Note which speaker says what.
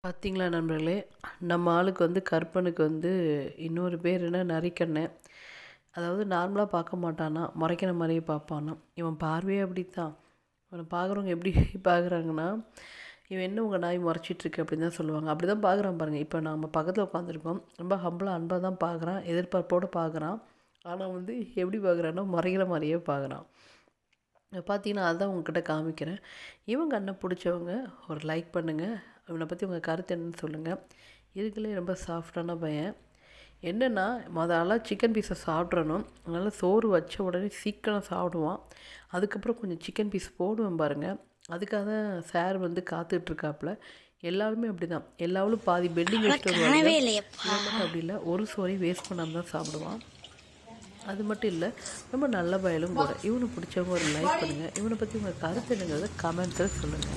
Speaker 1: பார்த்தீங்களா நண்பர்களே, நம்ம ஆளுக்கு வந்து கற்பனுக்கு வந்து இன்னொரு பேர் என்ன நரிக்கண்ணன். அதாவது நார்மலா பார்க்க மாட்டானாம். முறைக்கிற மாரியே பார்ப்பானாம். இவன் பார்வையே அப்படித்தான். இவன பார்க்குறவங்க எப்படி பார்க்குறாங்கன்னா, "இவன் என்ன உங்க நாய் முறைச்சிட்ருக்கு" அப்படின்னு தான் சொல்லுவாங்க. அப்படி தான் பார்க்குறான் பாருங்க. இப்போ நம்ம பக்கத்தில உட்காந்துருக்கோம். ரொம்ப ஹம்பிளா, அன்பா தான் பார்க்குறான். எதிர்பார்ப்போட பார்க்குறான். ஆனா வந்து எப்படி பார்க்குறான்னா, முறைக்கிற மாரியே பார்க்குறான். பார்த்தீங்கன்னா, அதான் உங்ககிட்ட காமிக்கிறேன். இவன் கண்ண புடிச்சவங்க ஒரு லைக் பண்ணுங்க. இவன பத்தி உங்க கருத்து என்னன்னு சொல்லுங்க. இருக்கறதுலயே ரொம்ப சாஃப்ட்டான பையன். என்னன்னா, ஆளா சிக்கன் பீஸ சாப்பிட்றணும். அதனால சோறு வச்ச உடனே சீக்கிரம் சாப்பிடுவான். அதுக்கப்புறம் கொஞ்சம் சிக்கன் பீஸ் போடுவேன் பாருங்க. அதுக்காக தான் சார் வந்து காத்துட்ருக்காப்புல. எல்லாருமே அப்படிதான். எல்லாரும் பாதி பெண்டிங் வச்சுட்டு வருவாங்க.
Speaker 2: காணவே இல்லையப்பா.
Speaker 1: இவன் மட்டும் அப்படி இல்ல. ஒரு சோறையும் வேஸ்ட் பண்ணாம தான் சாப்பிடுவான். அது மட்டும் இல்ல, ரொம்ப நல்ல பயலும் கூட. இவனை பிடிச்சவங்க ஒரு லைக் பண்ணுங்க. இவனை பத்தி உங்க கருத்து என்னங்கிறத கமெண்ட்ஸில் சொல்லுங்க.